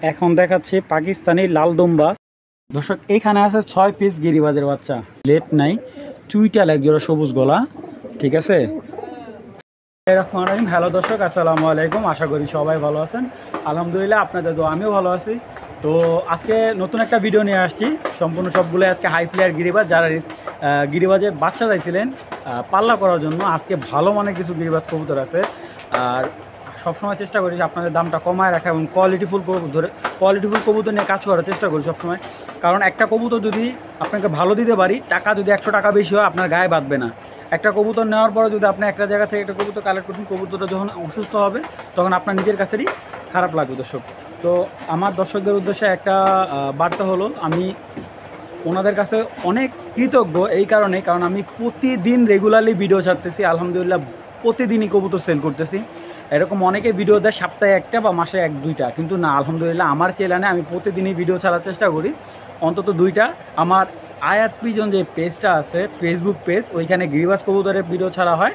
এখন দেখাচ্ছি পাকিস্তানি লাল দুম্বা। দর্শক এইখানে আছে 6 পিস গিরিবাজের বাচ্চা, লেট নাই, চুইটাল এক জোড়া সবুজ গলা। ঠিক আছে। হ্যালো দর্শক, আসসালামু আলাইকুম। আশা করি সবাই ভালো আছেন। আলহামদুলিল্লাহ, আপনাদের তো আমিও ভালো আছি। তো আজকে নতুন একটা ভিডিও নিয়ে আসছি। সম্পূর্ণ সবগুলো আজকে হাই ফ্লায়ার গিরিবাজ, যারা গিরিবাজে বাচ্চা চাইছিলেন পাল্লা করার জন্য। আজকে ভালো মানের কিছু গিরিবাজ কবুতর আছে। আর সবসময় চেষ্টা করি আপনাদের দামটা কমায় রাখা এবং কোয়ালিটিফুল কবুতর নিয়ে কাজ করার চেষ্টা করি সবসময়। কারণ একটা কবুতর যদি আপনাকে ভালো দিতে পারি, টাকা যদি 100 টাকা বেশি হয় আপনার গায়ে বাঁধবে না। একটা কবুতর নেওয়ার পরে যদি আপনি একটা জায়গা থেকে একটা কবুতর কালেক্ট করছেন, কবুতরটা যখন অসুস্থ হবে তখন আপনার নিজের কাছেরই খারাপ লাগবে দর্শক। তো আমার দর্শকদের উদ্দেশ্যে একটা বার্তা হলো, আমি ওনাদের কাছে অনেক কৃতজ্ঞ এই কারণ আমি প্রতিদিন রেগুলারলি ভিডিও ছাড়তেছি। আলহামদুলিল্লাহ, প্রতিদিনই কবুতর সেল করতেছি। এরকম অনেকে ভিডিও দেয় সপ্তাহে একটা বা মাসে 1-2টা, কিন্তু না, আলহামদুলিল্লাহ আমার চ্যানেলে আমি প্রতিদিনই ভিডিও ছাড়ার চেষ্টা করি, অন্তত 2টা। আমার আয়াত পিজন যে পেজটা আছে, ফেসবুক পেজ, ওইখানে গিরিবাজ কবুতরের ভিডিও ছাড়া হয়।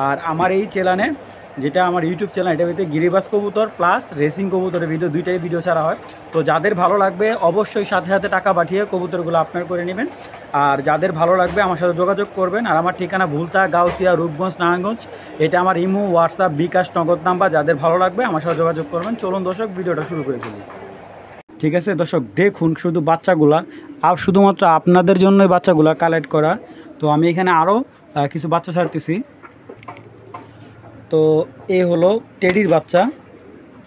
আর আমার এই চ্যানেলে, যেটা আমার ইউটিউব চ্যানেল, এটা ভিতরে গিরিবাজ কবুতর প্লাস রেসিং কবুতরের দুইটাই ভিডিও ছাড়া হয়। তো যাদের ভালো লাগবে অবশ্যই সাথে সাথে টাকা পাঠিয়ে কবুতরগুলো আপনার করে নেবেন। আর যাদের ভালো লাগবে আমার সাথে যোগাযোগ করবেন। আর আমার ঠিকানা ভুলতা, গাউসিয়া, রূপগঞ্জ, নারায়ণগঞ্জ। এটা আমার ইমো, হোয়াটসঅ্যাপ, বিকাশ, নগদ নাম্বার। যাদের ভালো লাগবে আমার সাথে যোগাযোগ করবেন। চলুন দর্শক, ভিডিওটা শুরু করে ফেলি। ঠিক আছে দর্শক, দেখুন শুধু বাচ্চাগুলা, আর শুধুমাত্র আপনাদের জন্যই বাচ্চাগুলা কালেক্ট করা। তো আমি এখানে আরও কিছু বাচ্চা ছাড়তেছি। তো এই হলো টেডির বাচ্চা।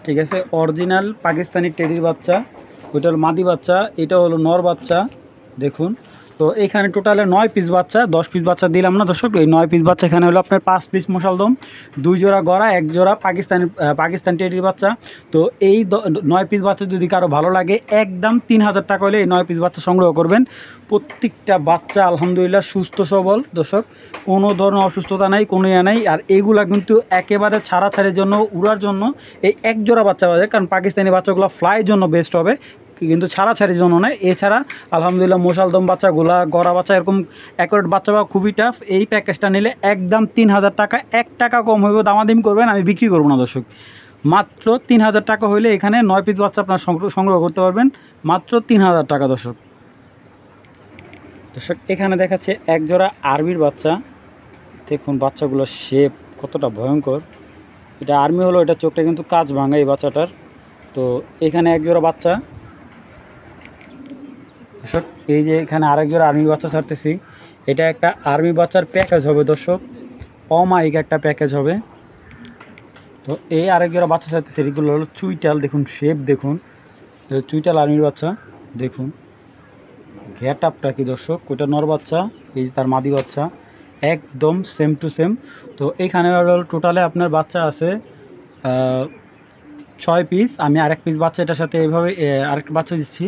ঠিক আছে, অরিজিনাল পাকিস্তানি টেডির বাচ্চা। ওইটা হলো মাদি বাচ্চা, এটা হলো নর বাচ্চা। দেখুন, তো এখানে টোটালে 9 পিস বাচ্চা, 10 পিস বাচ্চা দিলাম না দর্শক। এই 9 পিস বাচ্চা এখানে হলো আপনার 5 পিস মশালদম, 2 জোড়া গড়া, 1 জোড়া পাকিস্তান টেডির বাচ্চা। তো এই 9 পিস বাচ্চা যদি কারো ভালো লাগে, একদম 3000 টাকা হলে এই 9 পিস বাচ্চা সংগ্রহ করবেন। প্রত্যেকটা বাচ্চা আলহামদুলিল্লাহ সুস্থ সবল দর্শক, কোনো ধরনের অসুস্থতা নাই, কোনো ইয়ে নাই। আর এইগুলা কিন্তু একেবারে ছাড়াছাড়ির জন্য, উড়ার জন্য এই 1 জোড়া বাচ্চা বাজে, কারণ পাকিস্তানি বাচ্চাগুলো ফ্লাইয়ের জন্য বেস্ট হবে, কিন্তু ছাড়াছাড়ির জন্য নয়। এছাড়া আলহামদুলিল্লাহ মশালদম বাচ্চাগুলা, গড়া বাচ্চা, এরকম অ্যাকুরেট বাচ্চা পাওয়া খুবই টাফ। এই প্যাকেজটা নিলে একদম 3000 টাকা, 1 টাকা কম হইব, দামাদামি করবেন, আমি বিক্রি করবো না দর্শক। মাত্র 3000 টাকা হইলে এখানে 9 পিস বাচ্চা আপনার সংগ্রহ করতে পারবেন, মাত্র 3000 টাকা দর্শক। দর্শক এখানে দেখাচ্ছে 1 জোড়া আর্মির বাচ্চা। দেখুন বাচ্চাগুলোর শেপ কতটা ভয়ঙ্কর। এটা আর্মি হলো, এটা চোখটা কিন্তু কাজ ভাঙা এই বাচ্চাটার। তো এখানে 1 জোড়া বাচ্চা দর্শক। এই যে এখানে আরেক জোড়া আর্মি বাচ্চা ছাড়তেছি। এটা একটা আর্মি বাচ্চার প্যাকেজ হবে দর্শক, অমায়িক একটা প্যাকেজ হবে। তো এই আরেক জোড়া বাচ্চা ছাড়তেছি, এগুলো হলো চুইটাল। দেখুন শেপ দেখুন, চুইটাল আর্মির বাচ্চা। দেখুন গেট আপটা কি দর্শক, ওইটা নর বাচ্চা, এই যে তার মাদি বাচ্চা, একদম সেম টু সেম। তো এইখানে টোটালে আপনার বাচ্চা আছে 6 পিস। আমি আরেক পিস বাচ্চা এটার সাথে এইভাবে আরেকটা বাচ্চা দিচ্ছি।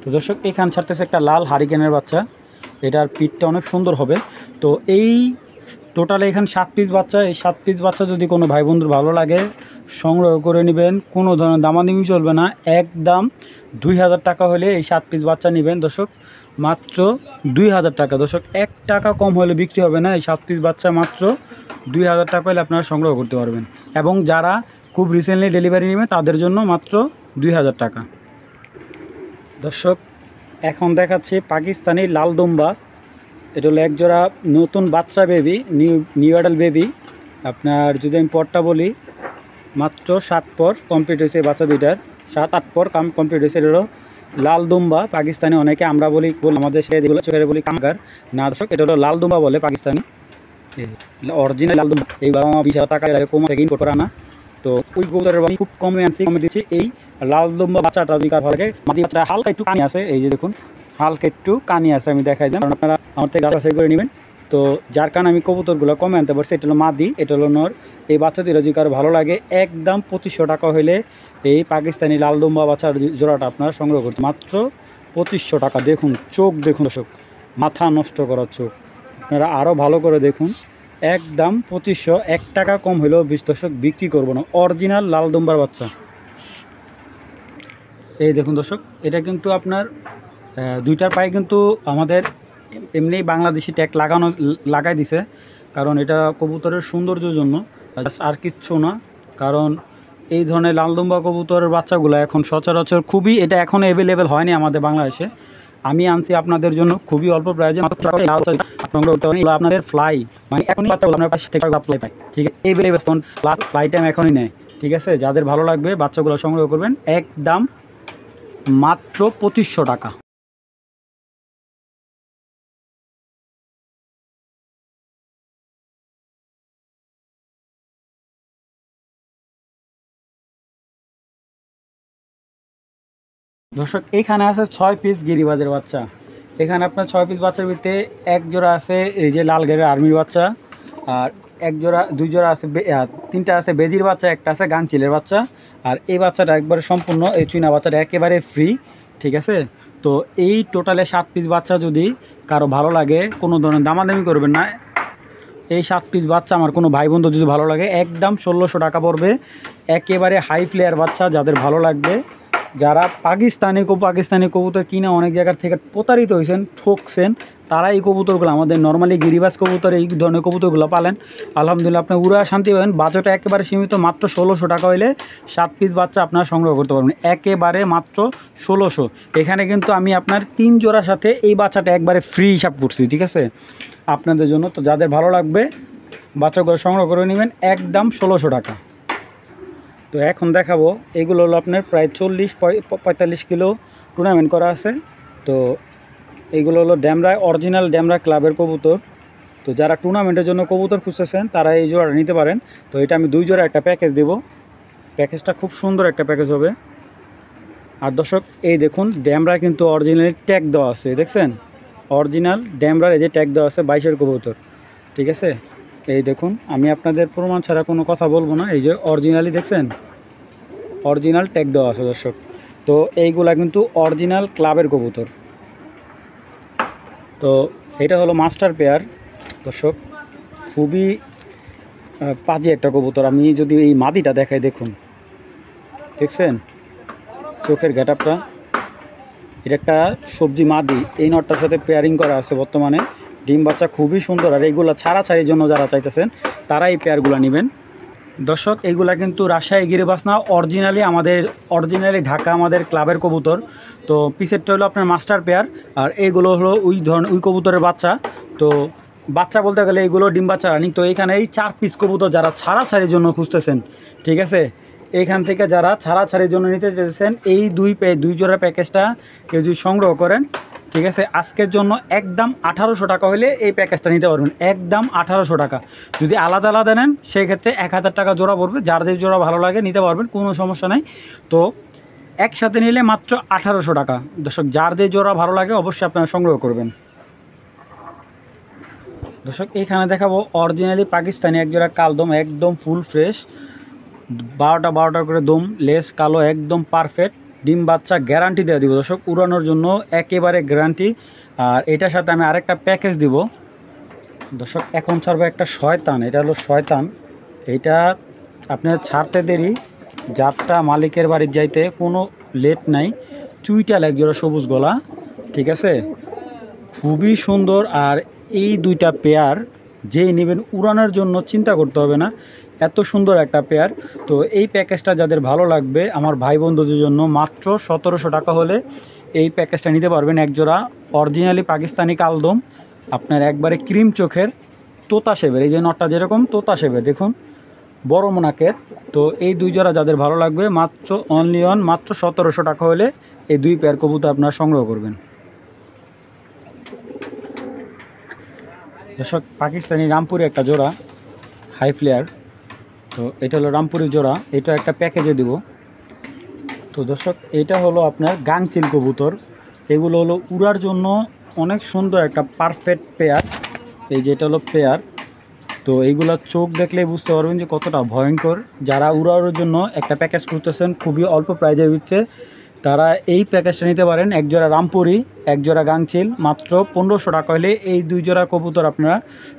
তো দর্শক এখানে ছাড়তেছে একটা লাল হারিকেনের বাচ্চা, এটার পিঠটা অনেক সুন্দর হবে। তো এই টোটালে এখানে 7 পিস বাচ্চা। এই 7 পিস বাচ্চা যদি কোনো ভাই বন্ধুর ভালো লাগে সংগ্রহ করে নেবেন, কোনো ধরনের দামাদামি চলবে না। একদম 2000 টাকা হলে এই 7 পিস বাচ্চা নেবেন দর্শক, মাত্র 2000 টাকা দর্শক। 1 টাকা কম হলে বিক্রি হবে না। এই 7 পিস বাচ্চা মাত্র 2000 টাকা হলে আপনারা সংগ্রহ করতে পারবেন। এবং যারা খুব রিসেন্টলি ডেলিভারি নেবেন তাদের জন্য মাত্র 2000 টাকা দর্শক। এখন দেখাচ্ছি পাকিস্তানি লাল দুম্বা। এটা হলো 1 জোড়া নতুন বাচ্চা বেবি, নিউ অ্যাডাল্ট বেবি। আপনার যদি আমি পরটা বলি, মাত্র 7 পর কমপ্লিট হয়েছে বাচ্চা দুইটার, 7-8 পর কমপ্লিট হয়েছে। এটা হলো লাল দুম্বা পাকিস্তানি, অনেকে আমরা বলি, আমাদের সে যেগুলো চোখে বলি কামগার, না দর্শক এটা হলো লাল দুম্বা বলে পাকিস্তানি, অরিজিনাল লাল দুম্বা। এই 20,000 টাকা কম থেকে ইম্পোর্ট করা না। তো ওই কবুতরের আমি খুব কমে দিচ্ছি। এই লাল দুম্বা বাচ্চাটা যদি কার ভালো লাগে, মাদি বাচ্চাটা হালকা একটু কানি আছে, এই যে দেখুন হালকা একটু কানি আছে, আমি দেখাই দিলাম, কারণ আপনারা আমার থেকে বাছাই করে নেবেন। তো যার কারণে আমি কবুতরগুলো কমে আনতে পারছি। এটা হলো মাদি, এটা হলো নর। এই বাচ্চাটিরা যদি কারো ভালো লাগে, একদম 2500 টাকা হলে এই পাকিস্তানি লাল দুম্বা বাচ্চার জোড়াটা আপনারা সংগ্রহ করতে, মাত্র 2500 টাকা। দেখুন চোখ দেখুন দর্শক, মাথা নষ্ট করার চোখ। আপনারা আরও ভালো করে দেখুন, একদম 2500, 1 টাকা কম হলেও 20 দর্শক বিক্রি করবো না। অরিজিনাল লাল দুম্বার বাচ্চা। এই দেখুন দর্শক, এটা কিন্তু আপনার দুইটার পায়ে কিন্তু আমাদের এমনি বাংলাদেশি ট্যাগ লাগাই দিছে, কারণ এটা কবুতরের সৌন্দর্যের জন্য, আর কিচ্ছু না। কারণ এই ধরনের লালদুম্বা কবুতরের বাচ্চাগুলো এখন সচরাচর খুবই, এটা এখন অ্যাভেলেবেল হয়নি আমাদের বাংলাদেশে। আমি আনছি আপনাদের জন্য খুবই অল্প প্রাইজে, মাত্র আপনাদের ফ্লাই, মানে এখনই বাচ্চাগুলো আপনার কাছ থেকে ফ্লাই পাই, ঠিক আছে। অ্যাভেলেবেল ফ্লাই টাইম এখনই নেয়, ঠিক আছে। যাদের ভালো লাগবে বাচ্চাগুলো সংগ্রহ করবেন, একদম মাত্র 2500 টাকা। দর্শক এখানে আছে 6 পিস গিরিবাজের বাচ্চা। এখানে আপনার 6 পিস বাচ্চার ভিতরে এক জোড়া আছে এই যে লাল গেরের আর্মির বাচ্চা, আর এক জোড়া, দুই জোড়া আছে, তিনটা আছে বেজির বাচ্চা, একটা আছে গাংচিলের বাচ্চা। আর এই বাচ্চাটা একবারে সম্পূর্ণ, এই চুইনা বাচ্চাটা একেবারে ফ্রি, ঠিক আছে। তো এই টোটালে 7 পিস বাচ্চা যদি কারো ভালো লাগে, কোনো ধরনের দামাদামি করবেন না। এই 7 পিস বাচ্চা আমার কোনো ভাই বন্ধু যদি ভালো লাগে, একদম 1600 টাকা পড়বে। একেবারে হাই ফ্লেয়ার বাচ্চা, যাদের ভালো লাগবে, যারা পাকিস্তানি কবুতর কিনে অনেক জায়গার থেকে প্রতারিত হয়েছেন, ঠকছেন, তারা এই কবুতরগুলো, আমাদের নর্মালি গিরিবাজ কবুতর, এই ধরনের কবুতরগুলো পালেন, আলহামদুলিল্লাহ আপনি উড়া শান্তি পাবেন। বাজেটটা একেবারে সীমিত, মাত্র 1600 টাকা হলে 7 পিস বাচ্চা আপনারা সংগ্রহ করতে পারবেন, একেবারে মাত্র 1600। এখানে কিন্তু আমি আপনার 3 জোড়ার সাথে এই বাচ্চাটা একবারে ফ্রি হিসাব করছি, ঠিক আছে, আপনাদের জন্য। তো যাদের ভালো লাগবে বাচ্চাগুলো সংগ্রহ করে নেবেন, একদম 1600 টাকা। তো এখন দেখাবো, এগুলো হলো আপনার প্রায় 40-45 কিলো টুর্নামেন্ট করা আছে। তো এইগুলো হলো ড্যামরা, অরিজিনাল ড্যামরা ক্লাবের কবুতর। তো যারা টুর্নামেন্টের জন্য কবুতর খুঁজতেছেন তারা এই জোড়াটা নিতে পারেন। তো এটা আমি 2 জোড়া একটা প্যাকেজ দেব, প্যাকেজটা খুব সুন্দর একটা প্যাকেজ হবে। আর দর্শক এই দেখুন, ড্যামরা কিন্তু অরিজিনালি ট্যাগ দেওয়া আছে, দেখছেন, অরিজিনাল ড্যামরার এই যে ট্যাগ দেওয়া আছে 22-এর কবুতর, ঠিক আছে। এই দেখুন, আমি আপনাদের প্রমাণ ছাড়া কোনো কথা বলবো না, এই যে অরিজিনালি দেখছেন, অরিজিনাল ট্যাগ দেওয়া আছে দর্শক। তো এইগুলা কিন্তু অরিজিনাল ক্লাবের কবুতর। তো এটা হলো মাস্টার পেয়ার দর্শক, খুবই পাজি একটা কবুতর। আমি যদি এই মাদিটা দেখাই, দেখুন, দেখছেন চোখের গেটআপটা, এটা একটা সবজি মাদি, এই নটটার সাথে পেয়ারিং করা আছে বর্তমানে। ডিম বাচ্চা খুবই সুন্দর। আর এইগুলো ছাড়াছাড়ির জন্য যারা চাইতেছেন তারা এই পেয়ারগুলো নেবেন দর্শক। এইগুলা কিন্তু রাজশাহী গিরিবাজ না, অরিজিনালি ঢাকা আমাদের ক্লাবের কবুতর। তো পিসেরটা হলো আপনার মাস্টার পেয়ার, আর এইগুলো হলো ওই কবুতরের বাচ্চা। তো বাচ্চা বলতে গেলে এইগুলো ডিম বাচ্চা রানিং। তো এইখানে এই 4 পিস কবুতর যারা ছাড়াছাড়ির জন্য খুঁজতেছেন, ঠিক আছে, এইখান থেকে যারা ছাড়াছাড়ির জন্য নিতে চাইছেন, এই দুই জোড়া প্যাকেজটা কেউ যদি সংগ্রহ করেন, ঠিক আছে, আজকের জন্য একদম 1800 টাকা হলে এই প্যাকেজটা নিতে পারবেন, একদম 1800 টাকা। যদি আলাদা আলাদা নেন সেই ক্ষেত্রে 1000 টাকা জোড়া পড়বে, যার যে জোড়া ভালো লাগে নিতে পারবেন, কোনো সমস্যা নেই। তো একসাথে নিলে মাত্র 1800 টাকা দর্শক, যার যে জোড়া ভালো লাগে অবশ্যই আপনারা সংগ্রহ করবেন। দর্শক এখানে দেখাবো অরিজিনালি পাকিস্তানি এক জোড়া কালদম, একদম ফুল ফ্রেশ, 12টা করে দম, লেস কালো, একদম পারফেক্ট, ডিম বাচ্চা গ্যারান্টি দিয়ে দিব দর্শক, উড়ানোর জন্য একেবারে গ্যারান্টি। আর এটার সাথে আমি আরেকটা প্যাকেজ দিব দর্শক। এখন ছাড়বো একটা শয়তান, এটা হলো শয়তান, এইটা আপনার ছাড়তে দেরি, যারটা মালিকের বাড়ির যাইতে কোনো লেট নাই। চুইটাল এক জোড়া সবুজ গলা, ঠিক আছে, খুবই সুন্দর। আর এই দুইটা পেয়ার যেই নেবেন উড়ানোর জন্য চিন্তা করতে হবে না, এত সুন্দর একটা পেয়ার। তো এই প্যাকেজটা যাদের ভালো লাগবে আমার ভাই বন্ধুদের জন্য, মাত্র 1700 টাকা হলে এই প্যাকেজটা নিতে পারবেন। এক জোড়া অরিজিনালি পাকিস্তানি কালদম, আপনার একবারে ক্রিম চোখের, তোতা শেবের, এই যে নটটা যেরকম তোতা শেবের, দেখুন বড় মোনাকের। তো এই 2 জোড়া যাদের ভালো লাগবে, মাত্র মাত্র 1700 টাকা হলে এই 2 পেয়ার কবুতর আপনারা সংগ্রহ করবেন দর্শক। পাকিস্তানি রামপুরি একটা জোড়া হাই ফ্লেয়ার, তো এটা হলো রামপুরি জোড়া, এটা একটা প্যাকেজে দিব। তো দর্শক এটা হলো আপনার গাংচিল কবুতর, এগুলো হলো উড়ার জন্য অনেক সুন্দর একটা পারফেক্ট পেয়ার। এই যে এটা হলো পেয়ার, তো এইগুলো চোখ দেখলেই বুঝতে পারবেন যে কতটা ভয়ঙ্কর। যারা উড়ানোর জন্য একটা প্যাকেজ করতেছেন খুবই অল্প প্রাইজের ভিতরে, তারা এই প্যাকেজটা নিতে পারেন। এক জোড়া রামপুরি, এক জোড়া গাংচিল, মাত্র 1500 টাকা হলে এই 2 জোড়া কবুতর আপনারা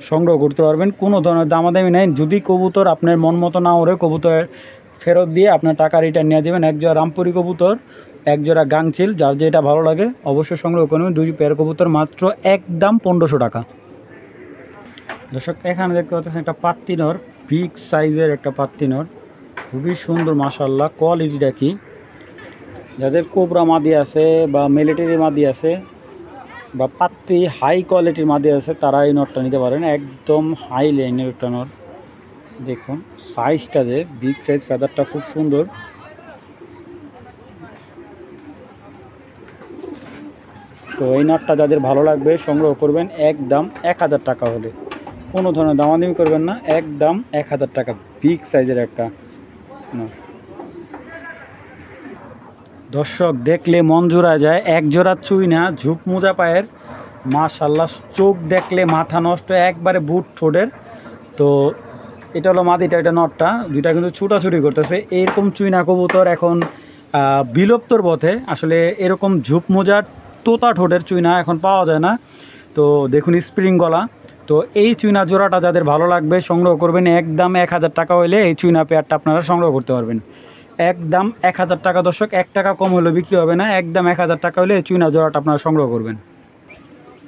সংগ্রহ করতে পারবেন, কোনো ধরনের দামাদামি নেই। যদি কবুতর আপনার মন মতো না ওরে, কবুতরের ফেরত দিয়ে আপনার টাকা রিটার্ন নিয়ে দেবেন। এক জোড়া রামপুরি কবুতর, এক জোড়া গাংচিল, যার যেটা ভালো লাগে অবশ্যই সংগ্রহ করবেন। 2 পেয়ার কবুতর মাত্র একদম 1500 টাকা দর্শক। এখানে দেখতে পাচ্ছেন একটা পাত্তিনর, বিগ সাইজের একটা পাত্তিনর, খুবই সুন্দর মাশাআল্লাহ। কোয়ালিটিটা কি, যাদের কোবরা মাদি আছে বা মিলিটারি মাদি আছে বা পাত্তি হাই কোয়ালিটির মাদি আছে তারা এই নটটা নিতে পারেন। একদম হাই লাইনের একটা নট। দেখুন সাইজটা যে বিগ সাইজ, ফেদারটা খুব সুন্দর। তো এই নটটা যাদের ভালো লাগবে সংগ্রহ করবেন, একদম 1000 টাকা হলে, কোনো ধরনের দামাদামি করবেন না, একদম 1000 টাকা। বিগ সাইজের একটা নট। দর্শক দেখলে মন জোড়া যায়, এক জোড়া চুই না, ঝুপ মোজা পায়ের, মাশাআল্লাহ। চোখ দেখলে মাথা নষ্ট, একবারে বুট ঠোঁটের। তো এটা হলো মাদিটা, এটা নটটা, দুইটা কিন্তু ছুটাছুটি করতেছে। এরকম চুইনা কবুতর এখন বিলুপ্তর পথে। আসলে এরকম ঝুপ মোজার তোতা ঠোঁটের চুইনা এখন পাওয়া যায় না। তো দেখুন স্প্রিং গলা। তো এই চুইনা জোড়াটা যাদের ভালো লাগবে সংগ্রহ করবেন, একদম 1000 টাকা হলে এই চুইনা পেয়ারটা আপনারা সংগ্রহ করতে পারবেন। একদম 1000 টাকা দর্শক, 1 টাকা কম হলেও বিক্রি হবে না। একদম 1000 টাকা হলে এই চুইনা জোড়াটা আপনারা সংগ্রহ করবেন।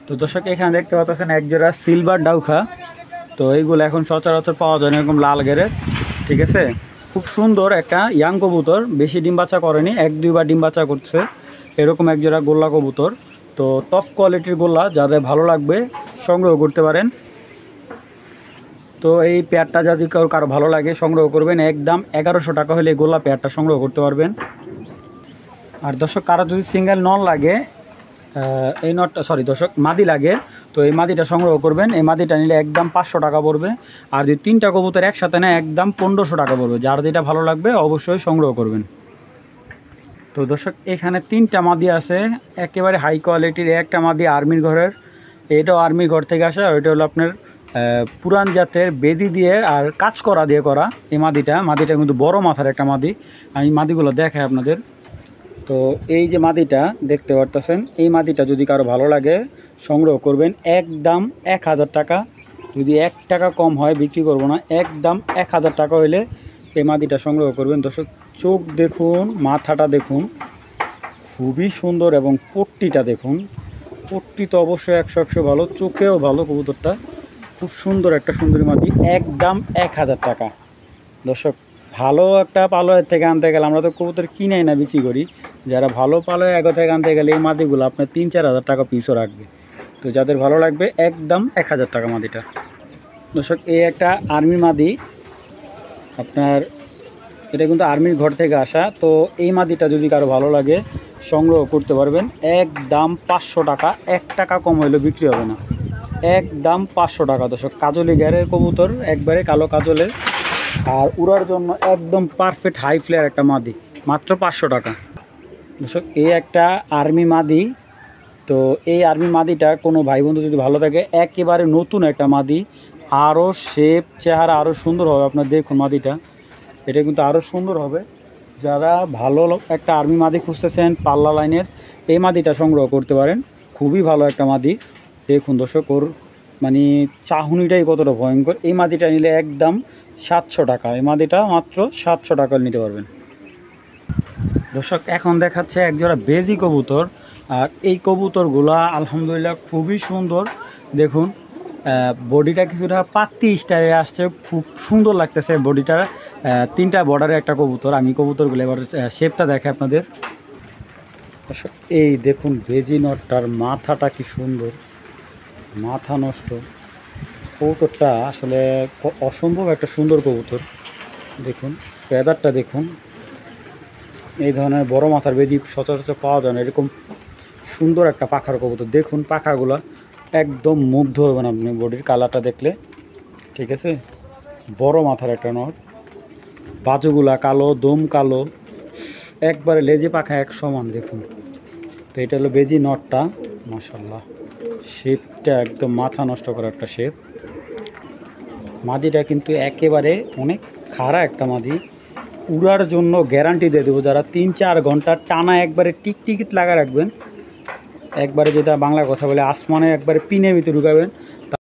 তো দর্শক এখানে দেখতে পাচ্ছেন এক জোড়া সিলভার ডাউখা। তো এইগুলো এখন সচরাচর পাওয়া যায় না, এরকম লাল গেরের। ঠিক আছে, খুব সুন্দর একটা ইয়াং কবুতর, বেশি ডিম বাচ্চা করেনি, 1-2 বার ডিম বাচ্চা করছে। এরকম এক জোড়া গোল্লা কবুতর। তো টপ কোয়ালিটির গোল্লা, যাদের ভালো লাগবে সংগ্রহ করতে পারেন। তো এই পেয়ারটা যদি কারো ভালো লাগে সংগ্রহ করবেন, একদম 1100 টাকা হলে এই গোল্লা পেয়ারটা সংগ্রহ করতে পারবেন। আর দর্শক কারো যদি সিঙ্গেল নন লাগে, এই নটটা সরি দর্শক মাদি লাগে, তো এই মাদিটা সংগ্রহ করবেন। এই মাদিটা নিলে একদম 500 টাকা পড়বে। আর যদি 3টা কবুতর একসাথে নেয় একদম 1500 টাকা পড়বে। যার যেটা ভালো লাগবে অবশ্যই সংগ্রহ করবেন। তো দর্শক এখানে 3টা মাদি আছে, একেবারে হাই কোয়ালিটির। একটা মাদি আর্মির ঘরের, এটাও আর্মির ঘর থেকে আসা। ওইটা হলো আপনার পুরান জাতের বেদি দিয়ে আর কাজ করা দিয়ে করা। এই মাদিটা কিন্তু বড় মাথার একটা মাদি। আমি মাদিগুলো দেখাই আপনাদের। তো এই যে মাদিটা দেখতে পারতেছেন, এই মাদিটা যদি কারো ভালো লাগে সংগ্রহ করবেন, একদম 1000 টাকা। যদি 1 টাকা কম হয় বিক্রি করব না, একদম 1000 টাকা হইলে এই মাদিটা সংগ্রহ করবেন। দর্শক চোখ দেখুন, মাথাটা দেখুন, খুবই সুন্দর। এবং পট্টিটা দেখুন, পট্টি তো অবশ্যই 100 ভালো, চোখেও ভালো। কবুতরটা খুব সুন্দর একটা সুন্দরী মাদি, একদম 1000 টাকা। দর্শক ভালো একটা পালয়ের থেকে আনতে গেলে, আমরা তো কবুতর কিনাই না, বিক্রি করি। যারা ভালো পালয় এগো থেকে আনতে গেলে এই মাদিগুলো আপনার 3-4 হাজার টাকা পিসও রাখবে। তো যাদের ভালো লাগবে একদম 1000 টাকা মাদিটা। দর্শক এই একটা আর্মি মাদি আপনার, এটা কিন্তু আর্মির ঘর থেকে আসা। তো এই মাদিটা যদি কারো ভালো লাগে সংগ্রহ করতে পারবেন, একদম 500 টাকা, 1 টাকা কম হইলেও বিক্রি হবে না, একদম 500 টাকা। দর্শক কাজলি গ্যারের কবুতর, একবারে কালো কাজলের, আর উড়ার জন্য একদম পারফেক্ট হাই ফ্লেয়ার একটা মাদি, মাত্র 500 টাকা। দর্শক এই একটা আর্মি মাদি। তো এই আর্মি মাদিটা কোনো ভাই বন্ধু যদি ভালো থাকে, একেবারে নতুন একটা মাদি, আরও শেপ চেহারা আরও সুন্দর হবে। আপনার দেখুন মাদিটা, এটা কিন্তু আরও সুন্দর হবে। যারা ভালো একটা আর্মি মাদি খুঁজতেছেন পাল্লা লাইনের, এই মাদিটা সংগ্রহ করতে পারেন। খুবই ভালো একটা মাদি। দেখুন দর্শক ওর মানে চাহুনিটাই কতটা ভয়ঙ্কর। এই মাদিটা নিলে একদম 700 টাকা। এই মাদিটা মাত্র 700 টাকা নিতে পারবেন। দর্শক এখন দেখাচ্ছে একজোড়া বেজি কবুতর। আর এই কবুতরগুলা আলহামদুলিল্লাহ খুবই সুন্দর। দেখুন বডিটা কিছুটা পাত্তি স্টাইলে আসছে, খুব সুন্দর লাগতেছে বডিটা। 3টা বর্ডারের একটা কবুতর। আমি কবুতরগুলো এবার শেপটা দেখে আপনাদের। দর্শক এই দেখুন বেজি নটটার মাথাটা কি সুন্দর, মাথা নষ্ট। কবুতরটা আসলে অসম্ভব একটা সুন্দর কবুতর। দেখুন ফেদারটা দেখুন, এই ধরনের বড় মাথার বেজি সচরাচর পাওয়া যায় না। এরকম সুন্দর একটা পাখার কবুতর। দেখুন পাখাগুলো একদম মুগ্ধ হবেন আপনি বডির কালারটা দেখলে। ঠিক আছে, বড় মাথার একটা নট, বাজুগুলা কালো, দম কালো, একবারে লেজে পাখা এক সমান। দেখুন তো এটা হলো বেজি নটটা। মাশাআল্লাহ শেপটা একদম মাথা নষ্ট করা একটা শেপ। মাদিটা কিন্তু একেবারে অনেক খাড়া একটা মাদি। উড়ার জন্য গ্যারান্টি দিয়ে দেবো, যারা 3-4 ঘন্টা টানা একবারে টিকটিকিট লাগা রাখবেন, একবারে যেটা বাংলা কথা বলে আসমানে একবারে পিনের ভিতরে ঢুকাবেন,